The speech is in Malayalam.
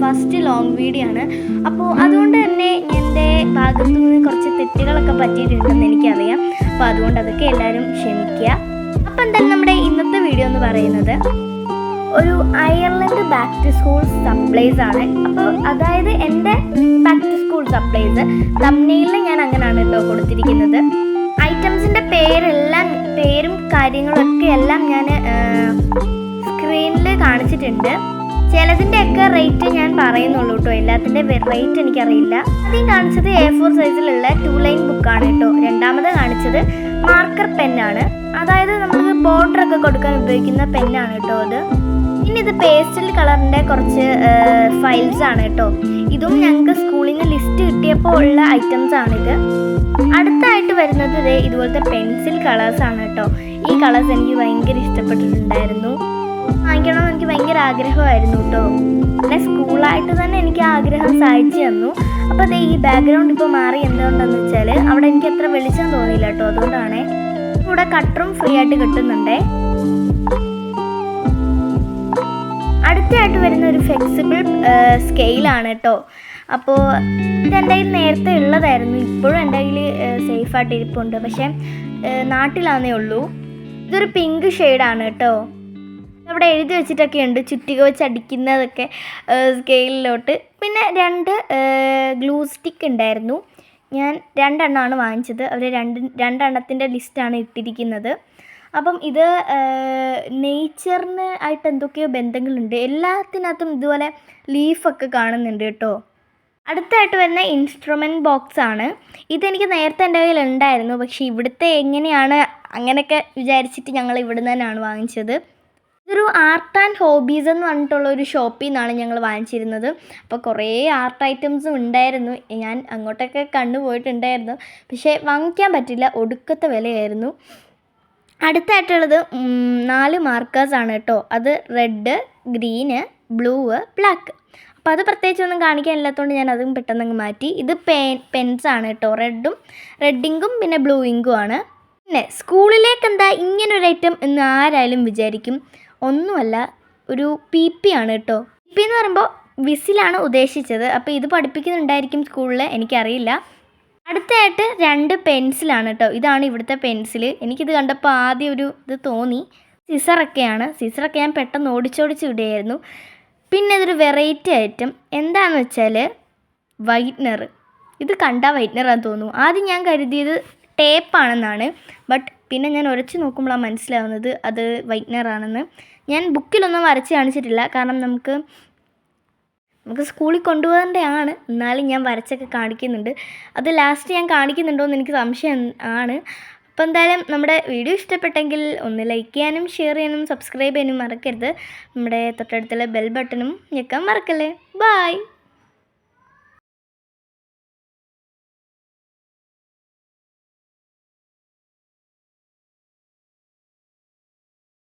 ഫസ്റ്റ് ലോങ് വീഡിയോ ആണ്. അപ്പോൾ അതുകൊണ്ട് തന്നെ എൻ്റെ ഭാഗത്തു നിന്ന് കുറച്ച് തെറ്റുകളൊക്കെ പറ്റിയിട്ടുണ്ടെന്ന് എനിക്കറിയാം. അപ്പോൾ അതുകൊണ്ട് അതൊക്കെ എല്ലാവരും ക്ഷമിക്കുക. അപ്പോൾ എന്തായാലും നമ്മുടെ ഇന്നത്തെ വീഡിയോ എന്ന് പറയുന്നത് ഒരു Ireland back to school supplies ആണ്. അപ്പോൾ അതായത് എൻ്റെ ബാക്ക് ടു സ്കൂൾ സപ്ലൈസ് തംബ്നെയിലിൽ ഞാൻ അങ്ങനെയാണ് കേട്ടോ കൊടുത്തിരിക്കുന്നത്. ഐറ്റംസിൻ്റെ പേരും കാര്യങ്ങളൊക്കെ എല്ലാം ഞാൻ സ്ക്രീനിൽ കാണിച്ചിട്ടുണ്ട്. ചിലതിൻ്റെയൊക്കെ റേറ്റ് ഞാൻ പറയുന്നുള്ളൂ കേട്ടോ, എല്ലാത്തിൻ്റെ റേറ്റ് എനിക്കറിയില്ല. ആദ്യം കാണിച്ചത് A4 സൈസിലുള്ള 2 ലൈൻ ബുക്കാണ് കേട്ടോ. രണ്ടാമത് കാണിച്ചത് മാർക്കർ പെന്നാണ്, അതായത് നമുക്ക് ബോർഡറൊക്കെ കൊടുക്കാൻ ഉപയോഗിക്കുന്ന പെന്നാണ് കേട്ടോ അത്. പിന്നെ ഇത് പേസ്റ്റൽ കളറിൻ്റെ കുറച്ച് ഫയൽസ് ആണ് കേട്ടോ. ഇതും ഞങ്ങൾക്ക് സ്കൂളിൽ നിന്ന് ലിസ്റ്റ് കിട്ടിയപ്പോൾ ഉള്ള ഐറ്റംസ് ആണിത്. അടുത്തായിട്ട് വരുന്നത് ഇതുപോലത്തെ പെൻസിൽ കളേഴ്സാണ് കേട്ടോ. ഈ കളേഴ്സ് എനിക്ക് ഭയങ്കര ഇഷ്ടപ്പെട്ടിട്ടുണ്ടായിരുന്നു, വാങ്ങിക്കണമെന്ന് എനിക്ക് ഭയങ്കര ആഗ്രഹമായിരുന്നു കേട്ടോ. പിന്നെ സ്കൂളായിട്ട് തന്നെ എനിക്ക് ആഗ്രഹം സാധിച്ചു തന്നു. അപ്പോൾ ഈ ബാക്ക്ഗ്രൗണ്ട് ഇപ്പോൾ മാറി എന്തുകൊണ്ടെന്ന് വെച്ചാൽ അവിടെ എനിക്ക് അത്ര വെളിച്ചം തോന്നിയില്ല കേട്ടോ, അതുകൊണ്ടാണ്. ഇവിടെ കട്ടറും ഫ്രീ ആയിട്ട് കിട്ടുന്നുണ്ടേ. അടുത്തായിട്ട് വരുന്ന ഒരു ഫ്ലെക്സിബിൾ സ്കെയിലാണ് കേട്ടോ. അപ്പോൾ ഇതെൻ്റെ കയ്യിൽ നേരത്തെ ഉള്ളതായിരുന്നു, ഇപ്പോഴും എൻ്റെ കയ്യിൽ സേഫായിട്ട് ഇരിപ്പുണ്ട്, പക്ഷേ നാട്ടിലാന്നേ ഉള്ളൂ. ഇതൊരു പിങ്ക് ഷെയ്ഡാണ് കേട്ടോ. അവിടെ എഴുതി വെച്ചിട്ടൊക്കെ ഉണ്ട് ചുറ്റിക വെച്ച് അടിക്കുന്നതൊക്കെ സ്കെയിലിലോട്ട്. പിന്നെ 2 ഗ്ലൂ സ്റ്റിക്ക് ഉണ്ടായിരുന്നു. ഞാൻ 2 എണ്ണമാണ് വാങ്ങിച്ചത്. അവർ 2 എണ്ണത്തിൻ്റെ ലിസ്റ്റാണ് ഇട്ടിരിക്കുന്നത്. അപ്പം ഇത് നേച്ചറിന് ആയിട്ട് എന്തൊക്കെയോ ബന്ധങ്ങളുണ്ട്. എല്ലാത്തിനകത്തും ഇതുപോലെ ലീഫൊക്കെ കാണുന്നുണ്ട് കേട്ടോ. അടുത്തായിട്ട് വരുന്ന ഇൻസ്ട്രുമെൻറ്റ് ബോക്സ് ആണ്. ഇതെനിക്ക് നേരത്തെ എൻ്റെ കയ്യിൽ ഉണ്ടായിരുന്നു, പക്ഷേ ഇവിടുത്തെ എങ്ങനെയാണ് അങ്ങനെയൊക്കെ വിചാരിച്ചിട്ട് ഞങ്ങൾ ഇവിടുന്ന് തന്നെയാണ് വാങ്ങിച്ചത്. ഇതൊരു ആർട്ട് ആൻഡ് ഹോബീസ് എന്ന് പറഞ്ഞിട്ടുള്ള ഒരു ഷോപ്പിൽ നിന്നാണ് ഞങ്ങൾ വാങ്ങിച്ചിരുന്നത്. അപ്പോൾ കുറേ ആർട്ട് ഐറ്റംസും ഉണ്ടായിരുന്നു. ഞാൻ അങ്ങോട്ടൊക്കെ കണ്ടുപോയിട്ടുണ്ടായിരുന്നു, പക്ഷേ വാങ്ങിക്കാൻ പറ്റില്ല, ഒടുക്കത്തെ വിലയായിരുന്നു. അടുത്തായിട്ടുള്ളത് 4 മാർക്കേഴ്സാണ് കേട്ടോ. അത് റെഡ്, ഗ്രീന്, ബ്ലൂ, ബ്ലാക്ക്. അപ്പോൾ അത് പ്രത്യേകിച്ചൊന്നും കാണിക്കാനില്ലാത്തതുകൊണ്ട് ഞാൻ അതും പെട്ടെന്ന് മാറ്റി. ഇത് പെൻസാണ് കേട്ടോ. റെഡ് ഇങ്കും പിന്നെ ബ്ലൂ ഇങ്കും ആണ്. പിന്നെ സ്കൂളിലേക്ക് എന്താ ഇങ്ങനൊരു ഐറ്റം എന്ന് ആരായാലും വിചാരിക്കും. ഒന്നുമല്ല, ഒരു PP ആണ് കേട്ടോ. PP എന്ന് പറയുമ്പോൾ വിസിലാണ് ഉദ്ദേശിച്ചത്. അപ്പോൾ ഇത് പഠിപ്പിക്കുന്നുണ്ടായിരിക്കും സ്കൂളിൽ, എനിക്കറിയില്ല. അടുത്തായിട്ട് 2 പെൻസിലാണ് കേട്ടോ. ഇതാണ് ഇവിടുത്തെ പെൻസിൽ. എനിക്കിത് കണ്ടപ്പോൾ ആദ്യം ഒരു ഇത് തോന്നി. സിസറൊക്കെ ഞാൻ പെട്ടെന്ന് ഓടിച്ചോടിച്ച് വിടുകയായിരുന്നു. പിന്നെ ഇതൊരു വെറൈറ്റി ഐറ്റം എന്താണെന്ന് വെച്ചാൽ വൈറ്റ്നർ. ഇത് കണ്ടാൽ വൈറ്റ്നറാന്ന് തോന്നുന്നു. ആദ്യം ഞാൻ കരുതിയത് ടേപ്പാണെന്നാണ്, ബട്ട് പിന്നെ ഞാൻ ഉരച്ച് നോക്കുമ്പോഴാണ് മനസ്സിലാവുന്നത് അത് വൈറ്റ്നറാണെന്ന്. ഞാൻ ബുക്കിലൊന്നും വരച്ച് കാണിച്ചിട്ടില്ല, കാരണം നമുക്ക് സ്കൂളിൽ കൊണ്ടുപോകേണ്ടതാണ്. എന്നാലും ഞാൻ വരച്ചൊക്കെ കാണിക്കുന്നുണ്ട്. അത് ലാസ്റ്റ് ഞാൻ കാണിക്കുന്നുണ്ടോ എന്ന് എനിക്ക് സംശയം ആണ്. അപ്പോൾ എന്തായാലും നമ്മുടെ വീഡിയോ ഇഷ്ടപ്പെട്ടെങ്കിൽ ഒന്ന് ലൈക്ക് ചെയ്യാനും ഷെയർ ചെയ്യാനും സബ്സ്ക്രൈബ് ചെയ്യാനും മറക്കരുത്. നമ്മുടെ തൊട്ടടുത്തുള്ള ബെൽ ബട്ടണും ഞെക്കാൻ മറക്കല്ലേ. ബൈ.